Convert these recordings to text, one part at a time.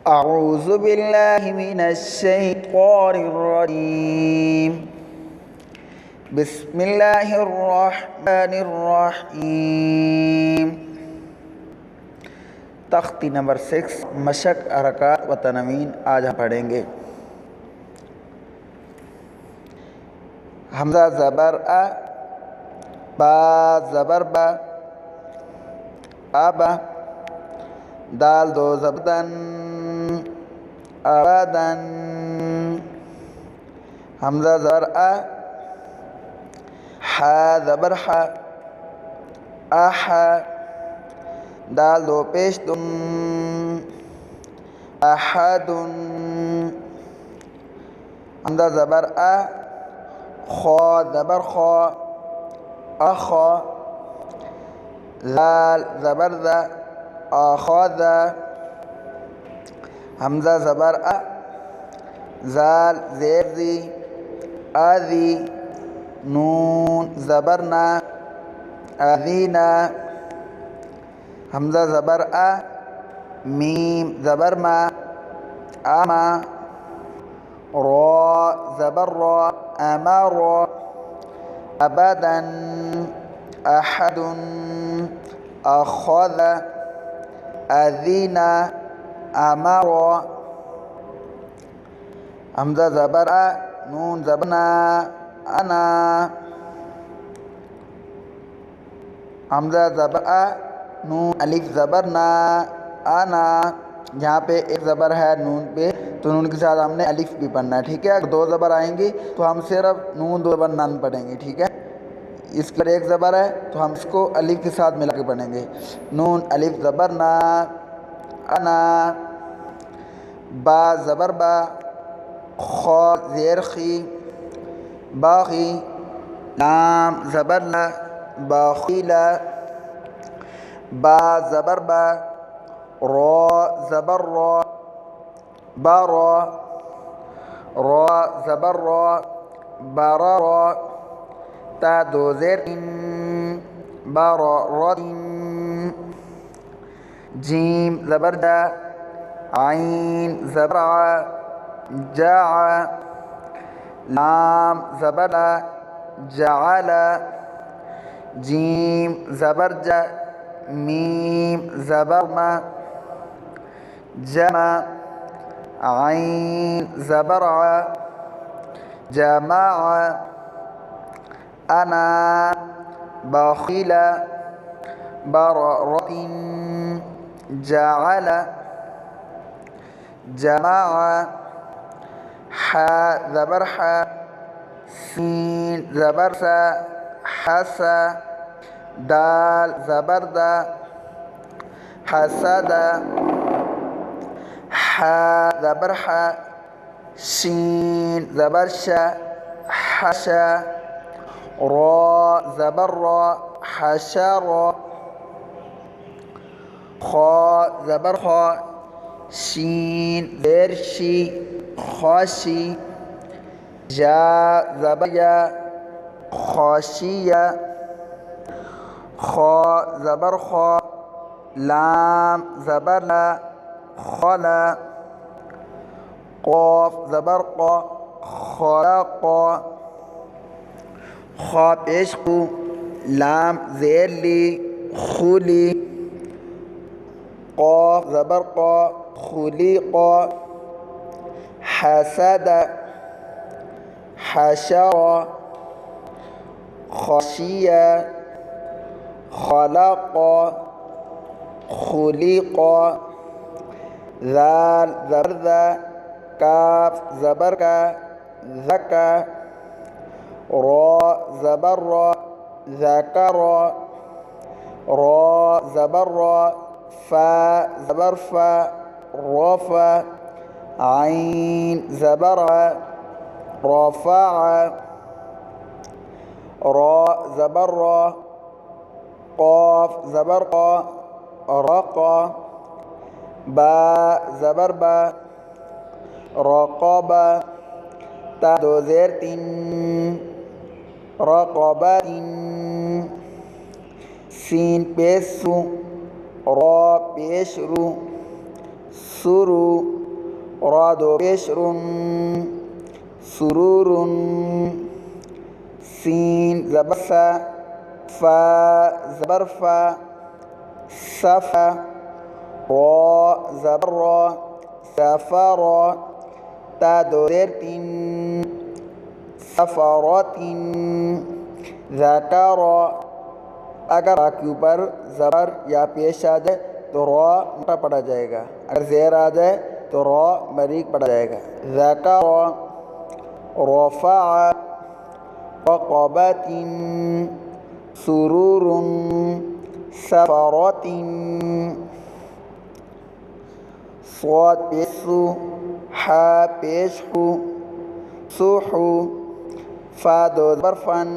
أعوذ بالله من الشيطان الرجيم بسم الله الرحمن الرحيम। तख्ती नंबर 6 मशक हरकत व तनवीन आज हम पढ़ेंगे। हमजा ज़बर अ, बा ज़बर बा, अबा, दाल दो ज़बदन, अबदन। हमजा ज़बर अ, हा ज़बर हा, अहा, दाल दो पेश दुन, अहदुन। हमजा ज़बर अ, खौ ज़बर खौ, अखौ, ज़ाल ज़बर ज़ा, अखौज़। हमजा ज़बर अ, ज़ाल ज़ेर ज़ी, अज़ी, नून ज़बर ना, अज़ीना। हमजा ज़बर अ, मीम ज़बर मा, अमा, रौ ज़बर रौ, अमरो, अबदन, अहदुन, अखौज़, अज़ीना, अमरो। हमजा ज़बर अ, नून ज़बर ना, अना। हमजा ज़बर अ, नून अलिफ ज़बर ना, अना। यहाँ पे एक ज़बर है नून पे, तो नून के साथ हमने अलिफ भी पढ़ना है, ठीक है। अगर दो ज़बर आएंगी तो हम सिर्फ नून दो ज़बर नन पढ़ेंगे, ठीक है। इस पर एक ज़बर है तो हम इसको अलिफ के साथ मिला के पढ़ेंगे। नून अलिफ ज़बर ना, अना, बा ज़बर बा, खौ ज़ेर खी, बाखी, लाम ज़बर ला, बाखीला, बा ज़बर बा, रौ ज़बर रौ, बारो, रौ ज़बर रौ, बारो, ता दो ज़ेर तीन, बारो रोतिन। जीम ज़बर जा, आइन ज़बर आ, जा, लाम ज़बर ला, जाला, जीम ज़बर जा, मीम ज़बर मा, जमा, आइन ज़बर आ, जमा, अना, बखीला, बररतिन, जाला, जमा, हा ज़बर हा, सीन ज़बर सा, हसा, दाल ज़बर दा, हसदा, हा ज़बर हा, शीन ज़बर शा, हशा, रौ ज़बर रौ, हशरा, खौ ज़बर खौ, शीन ज़ेर शी, खौशी, जा ज़बर या, खौशिया, खौ ज़बर खौ, लाम ज़बर ला, खौला, क़ाफ ज़बर क़ा, खौलाक़ा, खौ पेश खु, लाम ज़ेर ली, खुली, क़ाफ ज़बर क़ा, खुलीक़ा, हसद, हशरा, खशिया, खलक़ा, खुलीक़ा, ज़ाल ज़बर ज़ा, काफ ज़बर का, ज़का, रौ ज़बर रौ, ज़करा, रौ ज़बर रौ, फ़ा ज़बर फ़ा, रफ़ा, आइन ज़बर आ, रफ़ा, रौ ज़बर रौ, क़ाफ ज़बर क़ा, रक़ा, बा ज़बर बा, रक़बा, ता दो ज़ेर तीन, रक़बतिन, सीन पेश सु, रौ पेश रु, सुरु, रा दो पेश रुन, सुरूरुन, सीन ज़बर सा, फा ज़बर फा, सफ़ा, रा ज़बर रा, सफ़रा, ता दो ज़ेर तीन, सफ़रातिन, ज़करा। अगर रा के ऊपर ज़बर या पेश आ जाए तो रा मोटा पड़ा जाएगा, अगर ज़ेर आ जाए तो रा बारीक पड़ा जाएगा। ज़करा, रफ़अ, रक़बतिन, सुरूरुन, सफ़रतिन। स्वाद पेश सु, हा पेश हु, सुहु, फा दो ज़बर फन,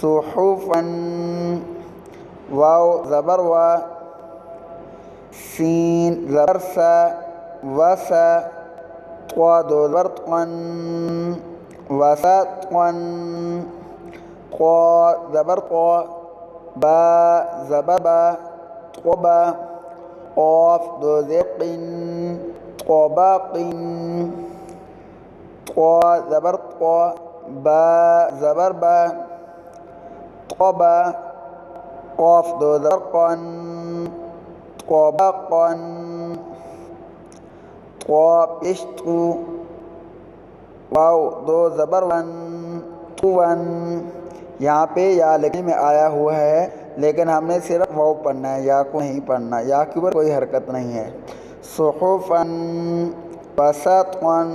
सुहुफन, वाव ज़बर वा, सीन ज़बर सा, वसा, त्वा दो ज़बर त्वन, वसत्वन, क़ा ज़बर क़ा, बा ज़बर बा, त्वबा, क़ाफ दो ज़ेर क़िन, त्वबक़िन, त्वा ज़बर त्वा, बा ज़बर बा, त्वबा, क़ाफ दो ज़बर क़न, त्वबक़न, त्वा पेश तु, वाव दो ज़बर वन, तुवन। यहाँ पे या लिखने में आया हुआ है, लेकिन हमने सिर्फ वाव पढ़ना है, या को नहीं पढ़ना, या के ऊपर कोई हरकत नहीं है। सुहुफन, बसतन,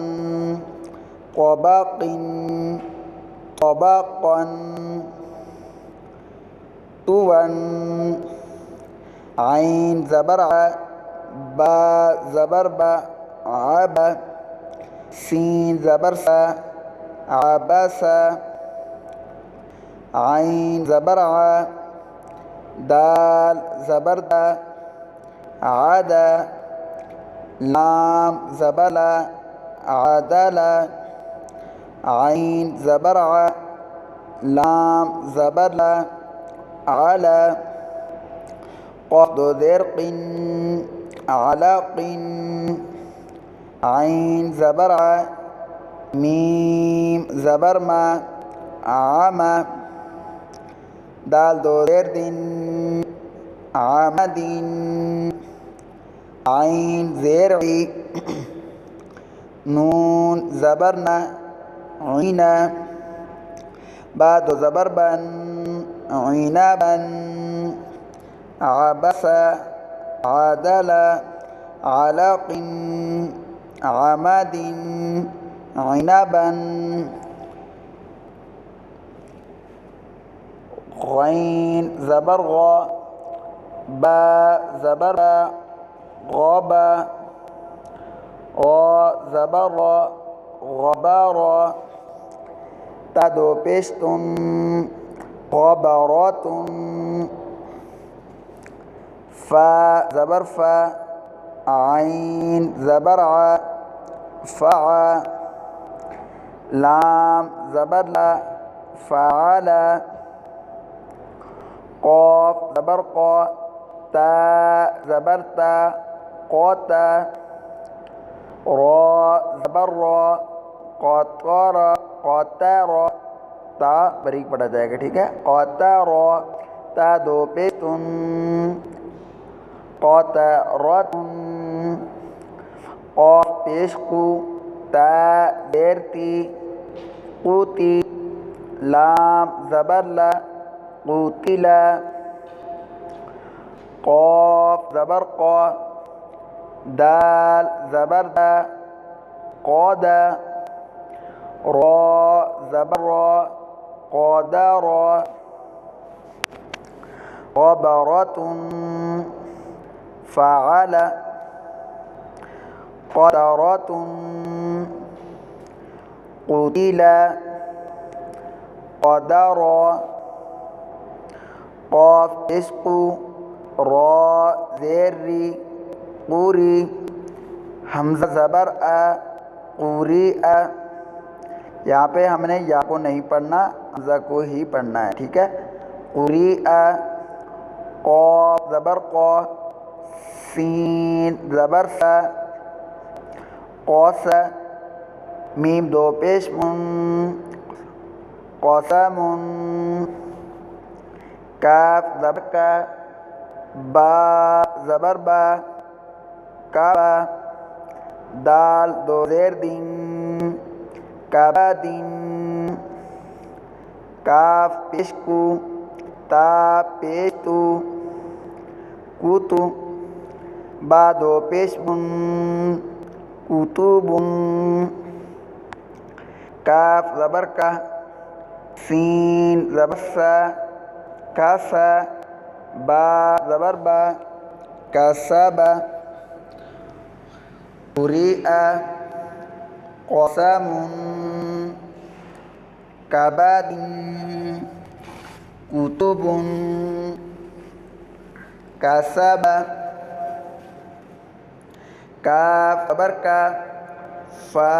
तबक़िन, तबक़न, तुवन। आइन ज़बर आ, बा ज़बर बा, आब, सीन ज़बर सा, आबसा, आइन ज़बर आ, दाल ज़बर दा, आदा, लाम ज़बर ला, आदला, आइन ज़बर आ, लाम ज़बर ला, आला, क़ाफ दो ज़ेर क़िन, अलक़िन, आइन ज़बर आ, मीम ज़बर मा, आमा, दाल दो ज़ेर दिन, आमदिन, आइन ज़ेर ई, नून ज़बर न, ईना, बा दो ज़बर बन, ईनाबन, आबसा, आदला, अलक़िन, आमदिन, ईनाबन। गैन ज़बर गा, बा ज़बर बा, ग़बा, रा ज़बर रा, ग़बरा, ता दो पेश तुन, ग़बरातुन, फा ज़बर फा, आइन ज़बर आ, फ़आ, लाम ज़बर ला, फ़अला, क़ाफ ज़बर क़ा, ता ज़बर ता, क़ाता, रा ज़बर रा, क़ातरा, क़ातरा, ता बारीक पढ़ा जाएगा, ठीक है। क़ातरा, ता दो पे तुन, क़ातरतुन, क़ाफ पेश कु, ता ज़ेर ती, क़ुती, लाम ज़बर ला, क़ुतिला, क़ाफ ज़बर क़ा, दाल ज़बर दा, क़ादा, रा ज़बर रा, क़ादरा, ग़बरतुन, फ़अला, क़दरतुन, क़ुतिला, क़दरा, क़ाफ पेश कु, रा ज़ेर री, क़ुरी, हमज़ा ज़बर आ, क़ुरिअ। यहाँ पे हमने या को नहीं पढ़ना, हमज़ा को ही पढ़ना है, ठीक है। क़ुरिअ, क़ाफ ज़बर क़ा, सीन ज़बर सा, कौस मीम दो पेश मुन, कौसमुन, काफ ज़बर का, बा ज़बर बा, काबा, दाल दो ज़ेर दिन, काबा दिन, काफ पेशकू, ता पेशतू, कुतु, बा दो पेशबुन, कुतुबुन, काफ ज़बर का, सीन ज़बर सा, कासा, बा ज़बर बा, कासाबा, कुरिआ, क़समुन, काबादिन, कुतुबुन, कासाबा, काफ ज़बर का, फा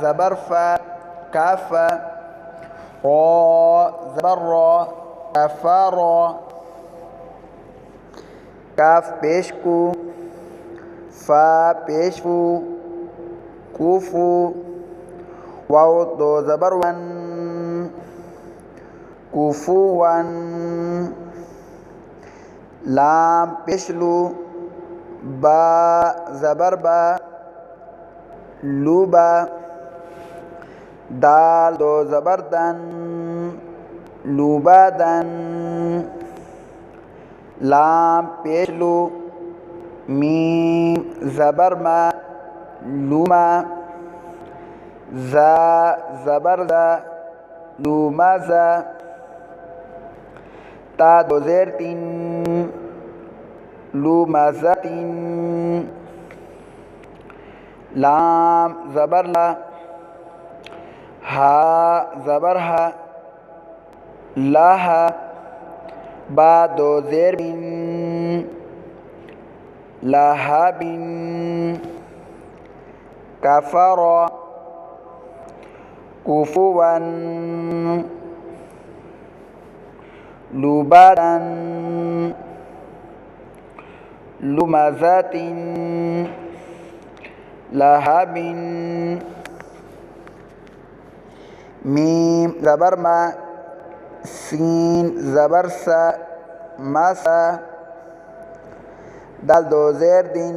ज़बर फा, काफा, रा ज़बर रा, काफारा, काफ पेशकू, फा पेशफू, कुफू, वाव दो ज़बर वन, कुफुवन, लाम पेशलू, बा ज़बर बा, लूबा, दाल दो ज़बर दन, लूबादन, लाम पेशलू, मीम ज़बर मा, लूमा, ज़ा ज़बर ज़ा, लूमाज़ा, ता दो ज़ेर तीन, लूमाज़ातिन, लाम ज़बर ला, हा ज़बर हा, लाहा, बा दो ज़ेर बिन, लाहाबिन, कफ़रा, कुफुवन, लुबादन, लुमाज़ातिन, लाहाबिन, मीम ज़बर मा, सीन ज़बर सा, मासा, दाल दो ज़ेर दिन,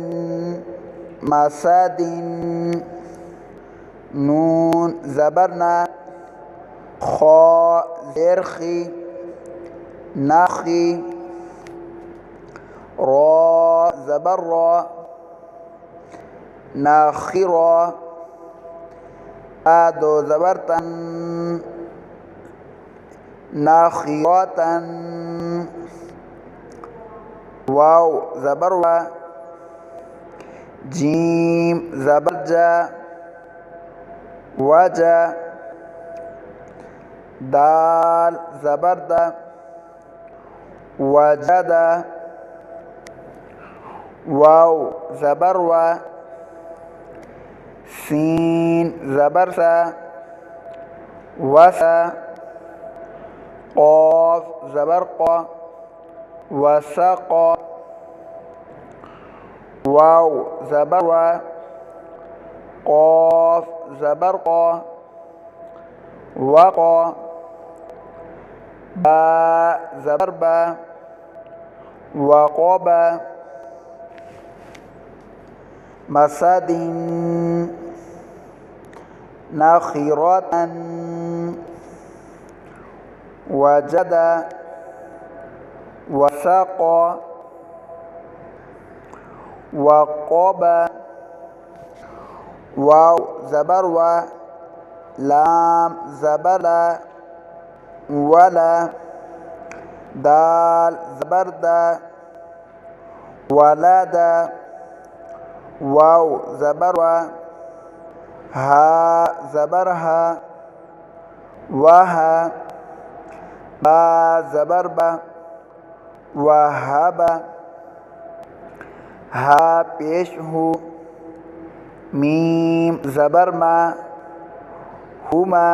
मासादिन, नून ज़बर ना, खा ज़ेर खी, नाखी, रा ज़बर रा, नाखिरा, ता दो ज़बर तन, नाखिरातन, वाव ज़बर वा, जीम ज़बर जा, वजा, दाल ज़बर दा, वजदा, वाव ज़बर वा, सीन ज़बर सा, वसा, क़ाफ ज़बर क़ा, वसक़ा, वाव ज़बर वा, क़ाफ ज़बर क़ा, वक़ा, बा ज़बर बा, वक़बा, मसादिन, नाखिरातन, वजदा, वसक़ा, वक़बा, वाव ज़बर वा, लाम ज़बर ला, वला, दाल ज़बर दा, वलादा, वाव ज़बर वा, हा ज़बर हा, वहा, बा ज़बर बा, वहाबा, हा पेश हु, मीम ज़बर मा, हुमा,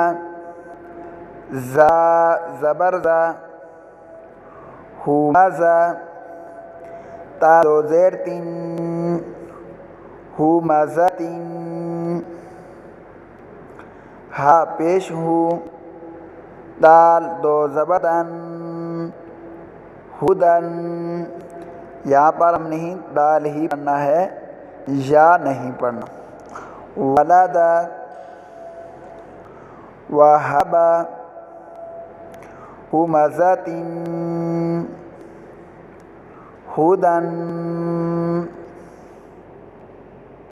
ज़ा ज़बर ज़ा, हुमाज़ा, ता दो ज़ेर तीन हु मज़ा तीन हा पेश हु दाल दो ज़बरन हुदन। यहाँ पर हम नहीं दाल ही पढ़ना है, या नहीं पढ़ना। वलद वहब हुमज़तिन हुदन